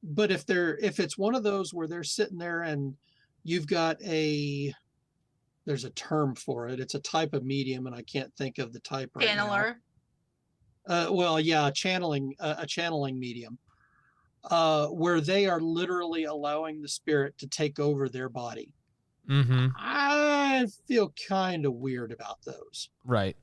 But if it's one of those where they're sitting there and you've got there's a term for it. It's a type of medium, and I can't think of the type right Channeler. now. Well, yeah, a channeling medium, where they are literally allowing the spirit to take over their body. Mm-hmm. I feel kind of weird about those. Right.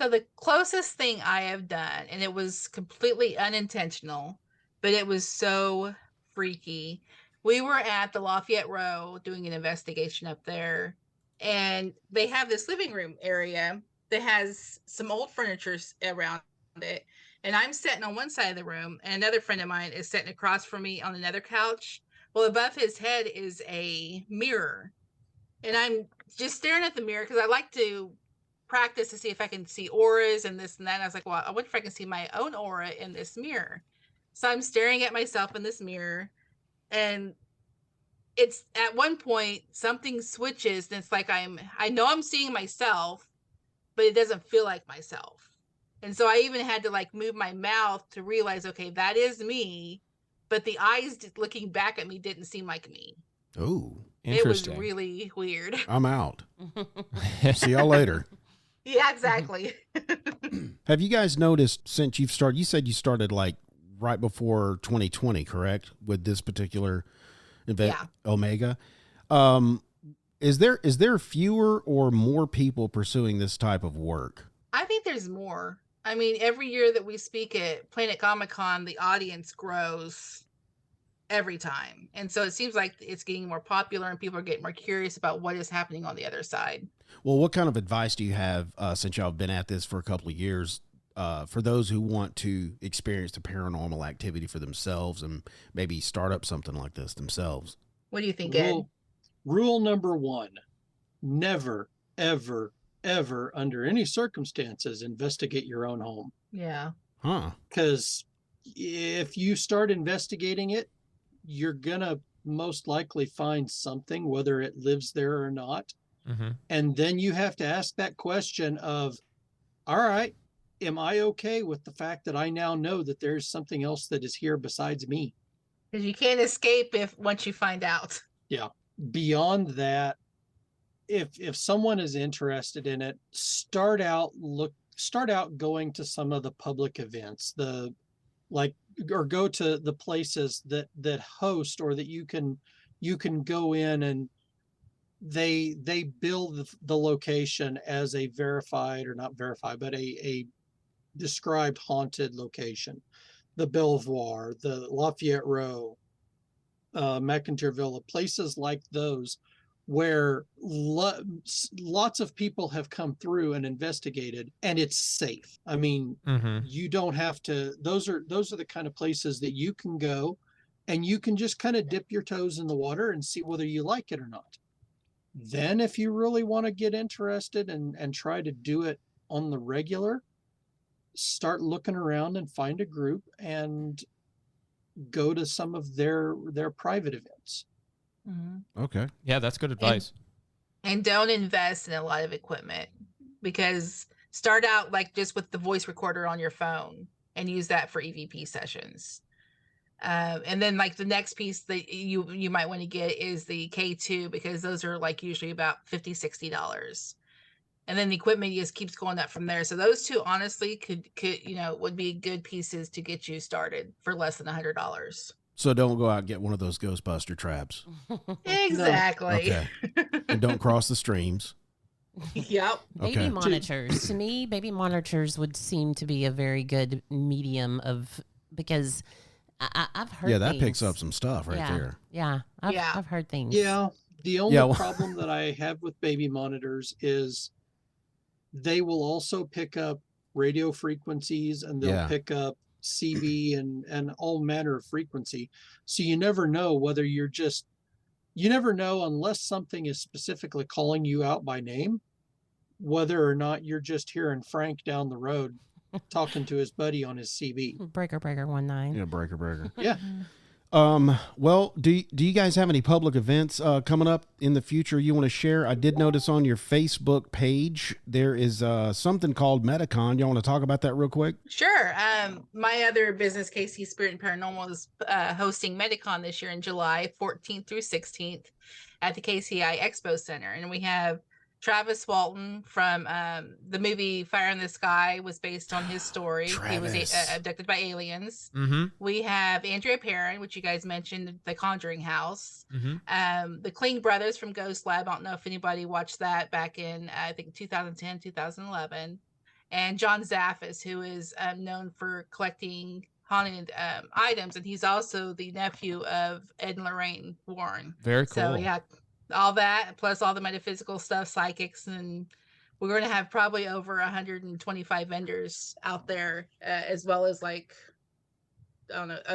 So the closest thing I have done, and it was completely unintentional, but it was so freaky. We were at the Lafayette Row doing an investigation up there, and they have this living room area that has some old furniture around it. And I'm sitting on one side of the room, and another friend of mine is sitting across from me on another couch. Well, above his head is a mirror. And I'm just staring at the mirror because I like to practice to see if I can see auras and this and that. And I was like, well, I wonder if I can see my own aura in this mirror. So I'm staring at myself in this mirror, and it's at one point something switches, and it's like I know I'm seeing myself, but it doesn't feel like myself. And so I even had to like move my mouth to realize, okay, that is me, but the eyes looking back at me didn't seem like me. Oh, It was Interesting. really weird. I'm out. See y'all later. Yeah, exactly. Have you guys noticed since you've started, you said you started like right before 2020, correct? With this particular event, Yeah. Omega. Is there fewer or more people pursuing this type of work? I think there's more. I mean, every year that we speak at Planet Comic Con, the audience grows every time. And so it seems like it's getting more popular and people are getting more curious about what is happening on the other side. Well, what kind of advice do you have, since y'all have been at this for a couple of years, for those who want to experience the paranormal activity for themselves and maybe start up something like this themselves? What do you think, Ed? Rule number 1, never, ever, ever, under any circumstances, investigate your own home. Yeah. Huh. Because if you start investigating it, you're going to most likely find something, whether it lives there or not. Mm-hmm. And then you have to ask that question of, all right, am I okay with the fact that I now know that there's something else that is here besides me? Because you can't escape once you find out. Yeah. Beyond that, if someone is interested in it, start out going to some of the public events, or go to the places that host, or that you can go in, and they build the location as a verified, or not verified, but a described haunted location. The Belvoir, the Lafayette Row, McIntyre Villa, places like those, where lots of people have come through and investigated, and it's safe. I mean, you don't have to, those are the kind of places that you can go and you can just kind of dip your toes in the water and see whether you like it or not. Then if you really want to get interested and try to do it on the regular, start looking around and find a group and go to some of their private events. Mm-hmm. Okay. Yeah, that's good advice. And don't invest in a lot of equipment, because start out like just with the voice recorder on your phone and use that for EVP sessions. And then like the next piece that you might want to get is the K2, because those are like usually about $50-$60. And then the equipment just keeps going up from there. So those two honestly could would be good pieces to get you started for less than $100. So don't go out and get one of those Ghostbuster traps. Exactly. Okay. And don't cross the streams. Yep. Baby monitors. To me, baby monitors would seem to be a very good medium because I've heard Yeah, that things. picks up some stuff right there. Yeah. I've heard things. Yeah. The only problem that I have with baby monitors is they will also pick up radio frequencies, and they'll pick up CB and all manner of frequency. So you never know whether you never know, unless something is specifically calling you out by name, whether or not you're just hearing Frank down the road talking to his buddy on his CB. Breaker 19. Yeah, breaker. Yeah. Well, do you guys have any public events coming up in the future you want to share? I did notice on your Facebook page there is something called Metacon. Y'all want to talk about that real quick? Sure. My other business, KC Spirit and Paranormal, is hosting Metacon this year in July 14th through 16th at the KCI Expo Center. And we have Travis Walton from the movie Fire in the Sky was based on his story. He was abducted by aliens. Mm-hmm. We have Andrea Perrin, which you guys mentioned, The Conjuring House. Mm-hmm. The Kling brothers from Ghost Lab. I don't know if anybody watched that back in, I think, 2010, 2011. And John Zaffis, who is known for collecting haunted items. And he's also the nephew of Ed and Lorraine Warren. Very cool. So, yeah. All that, plus all the metaphysical stuff, psychics, and we're going to have probably over 125 vendors out there, as well as I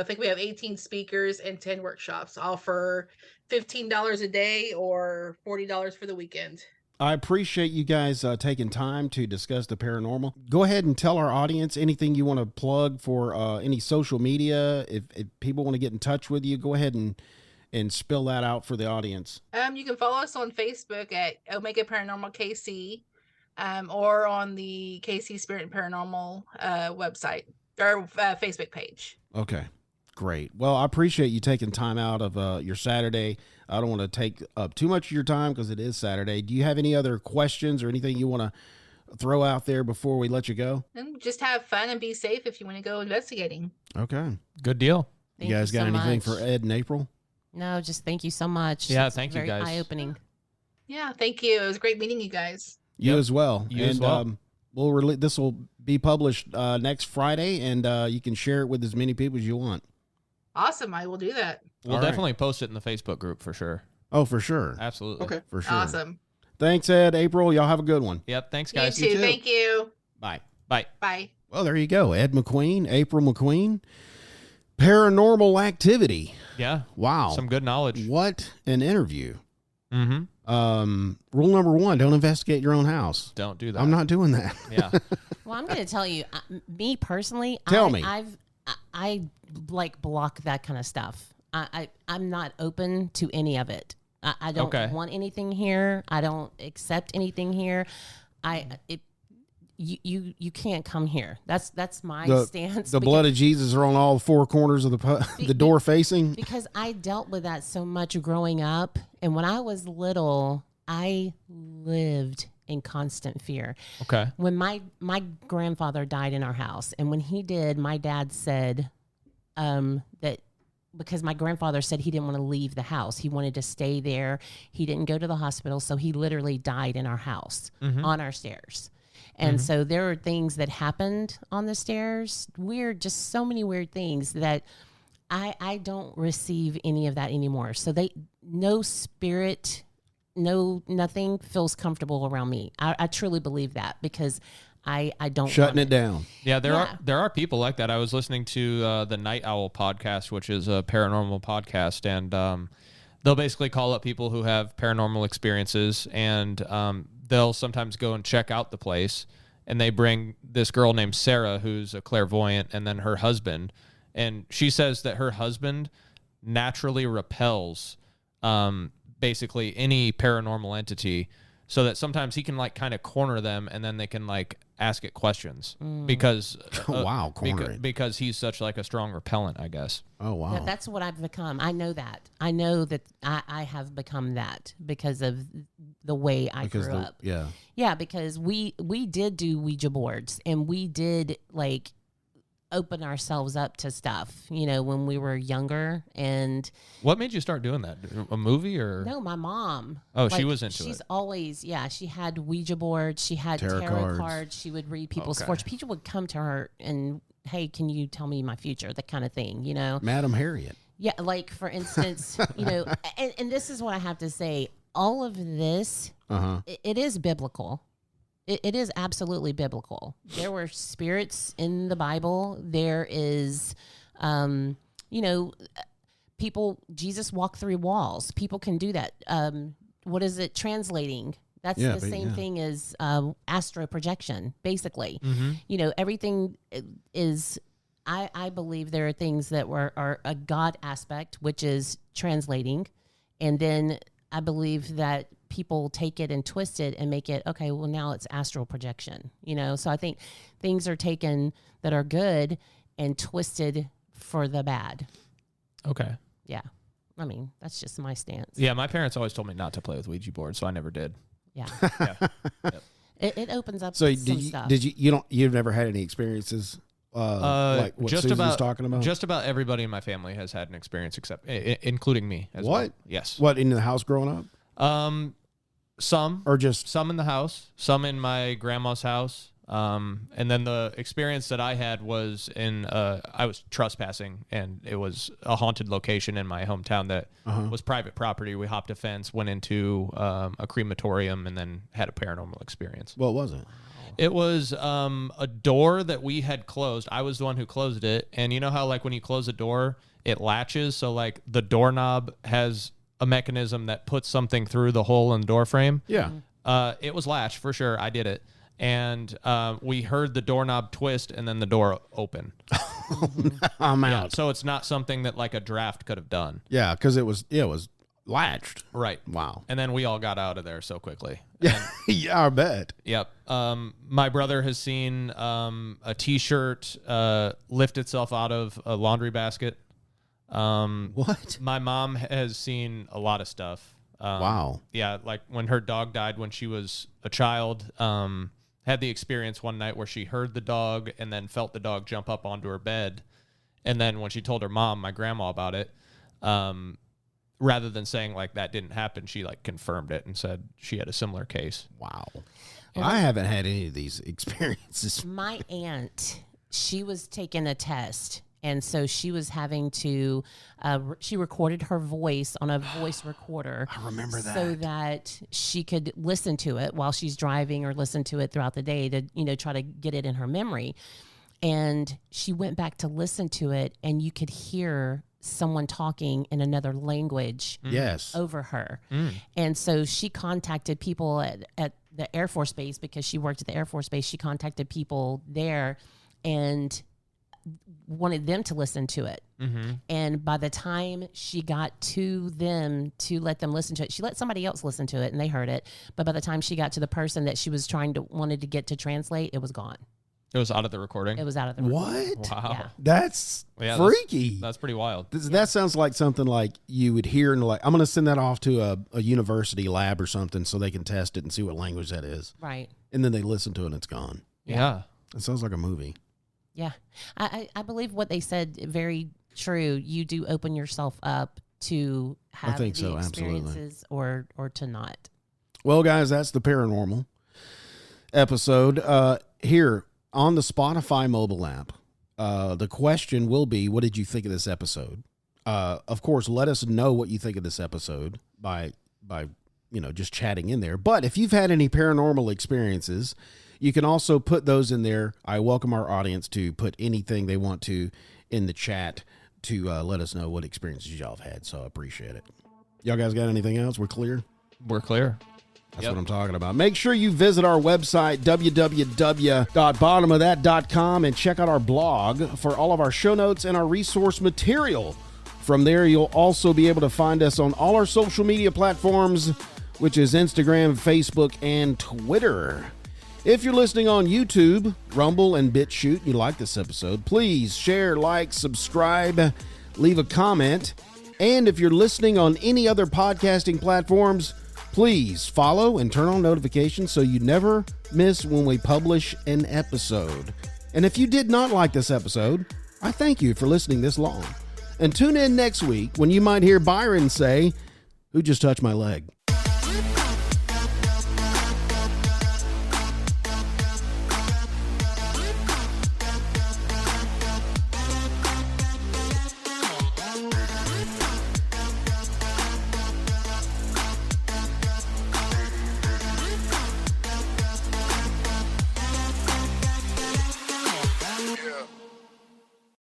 think we have 18 speakers and 10 workshops, all for $15 a day or $40 for the weekend. I appreciate you guys taking time to discuss the paranormal. Go ahead and tell our audience anything you want to plug for any social media. If people want to get in touch with you, go ahead and spill that out for the audience. You can follow us on Facebook at Omega Paranormal KC, or on the KC Spirit and Paranormal website or Facebook page. Okay, great. Well, I appreciate you taking time out of your Saturday. I don't want to take up too much of your time because it is Saturday. Do you have any other questions or anything you want to throw out there before we let you go? And just have fun and be safe if you want to go investigating. Okay. Good deal. You guys got anything for Ed and April? No, just thank you so much. Yeah, it's thank you, very guys. Eye-opening. Yeah, thank you. It was great meeting you guys. You as well. You as well. This will be published next Friday, and you can share it with as many people as you want. Awesome. I will do that. We'll All right. definitely post it in the Facebook group for sure. Oh, for sure. Absolutely. Okay. For sure. Awesome. Guys. Thanks, Ed, April. Y'all have a good one. Yep. Thanks, guys. You too. too. Thank you. Bye. Bye. Bye. Well, there you go. Ed McQueen, April McQueen, paranormal activity. Yeah. Wow. Some good knowledge. What an interview. Mm-hmm. Rule number 1, don't investigate your own house. Don't do that. I'm not doing that. Yeah. Well, I'm going to tell you, me personally, Tell me. I like block that kind of stuff. I'm not open to any of it. I don't want anything here. I don't accept anything here. You can't come here. That's my stance. The blood of Jesus are on all 4 corners of the door facing. Because I dealt with that so much growing up, and when I was little, I lived in constant fear. Okay. When my grandfather died in our house, and when he did, my dad said that because my grandfather said he didn't want to leave the house, he wanted to stay there. He didn't go to the hospital, so he literally died in our house on our stairs. And so there were things that happened on the stairs, just so many weird things that I don't receive any of that anymore. So no spirit, nothing feels comfortable around me. I truly believe that because I don't shutting it down. Yeah, there are people like that. I was listening to the Night Owl podcast, which is a paranormal podcast, and they'll basically call up people who have paranormal experiences, and they'll sometimes go and check out the place, and they bring this girl named Sarah, who's a clairvoyant, and then her husband. And she says that her husband naturally repels basically any paranormal entity, so that sometimes he can like kind of corner them, and then they can like ask it questions because wow, because he's such like a strong repellent, I guess. Oh wow, that's what I've become. I know that I have become that because of the way I grew up. Yeah, because we did do Ouija boards, and we did like open ourselves up to stuff, when we were younger. And what made you start doing that? A movie or? No, my mom. Oh, she was into it. She's always, she had Ouija boards. She had tarot cards. She would read people's fortunes. People would come to her and, hey, can you tell me my future? That kind of thing, Madam Harriet. Yeah, like for instance, and this is what I have to say. All of this, it is biblical. It is absolutely biblical. There were spirits in the Bible. There is, Jesus walked through walls. People can do that. What is it? Translating. That's the same thing as astral projection, basically. Everything is, I believe there are things that are a God aspect, which is translating. And then I believe that people take it and twist it and make it, okay, well, now it's astral projection, So I think things are taken that are good and twisted for the bad. Okay. Yeah. I mean, that's just my stance. Yeah, my parents always told me not to play with Ouija boards, so I never did. Yeah. Yep. It opens up so some stuff. You've never had any experiences like what Susan was talking about? Just about everybody in my family has had an experience, except including me as well. What? Yes. What, in the house growing up? Some. Or just some in the house, some in my grandma's house. And then the experience that I had was I was trespassing, and it was a haunted location in my hometown that was private property. We hopped a fence, went into a crematorium, and then had a paranormal experience. What was it? It was a door that we had closed. I was the one who closed it. And you know how like when you close a door, it latches? So like the doorknob has a mechanism that puts something through the hole in the door frame. Yeah. It was latched for sure. I did it. And we heard the doorknob twist and then the door open. I'm out. So it's not something that like a draft could have done. Yeah, because it was latched. Right. Wow. And then we all got out of there so quickly. Yeah, yeah, I bet. Yep. My brother has seen a T-shirt lift itself out of a laundry basket. What? My mom has seen a lot of stuff. Wow. Yeah, like when her dog died when she was a child, had the experience one night where she heard the dog and then felt the dog jump up onto her bed. And then when she told her mom, my grandma, about it, rather than saying like that didn't happen, she like confirmed it and said she had a similar case. Wow. I haven't had any of these experiences. My aunt, she was taking a test. And so she was having to, she recorded her voice on a voice recorder. I remember that. So that she could listen to it while she's driving or listen to it throughout the day to, try to get it in her memory. And she went back to listen to it, and you could hear someone talking in another language Yes. over her. And so she contacted people at the Air Force Base, because she worked at the Air Force Base. She contacted people there and wanted them to listen to it. And by the time she got to them to let them listen to it, she let somebody else listen to it and they heard it. But by the time she got to the person that she was wanted to get to translate, it was gone. It was out of the recording. It was out of the recording. What? Wow. Yeah. That's Yeah, freaky. That's pretty wild. That sounds like something like you would hear and like, I'm going to send that off to a university lab or something so they can test it and see what language that is. Right. And then they listen to it and it's gone. Yeah. It sounds like a movie. Yeah. I believe what they said, very true. You do open yourself up to have think the so, absolutely. experiences or to not. Well, guys, that's the paranormal episode. Here on the Spotify mobile app, the question will be, what did you think of this episode? Of course, let us know what you think of this episode by just chatting in there. But if you've had any paranormal experiences, you can also put those in there. I welcome our audience to put anything they want to in the chat to let us know what experiences y'all have had. So I appreciate it. Y'all guys got anything else? We're clear? We're clear. That's what I'm talking about. Make sure you visit our website, www.bottomofthat.com, and check out our blog for all of our show notes and our resource material. From there, you'll also be able to find us on all our social media platforms, which is Instagram, Facebook, and Twitter. If you're listening on YouTube, Rumble, and BitChute, and you like this episode, please share, like, subscribe, leave a comment. And if you're listening on any other podcasting platforms, please follow and turn on notifications so you never miss when we publish an episode. And if you did not like this episode, I thank you for listening this long. And tune in next week when you might hear Byron say, "Who just touched my leg?"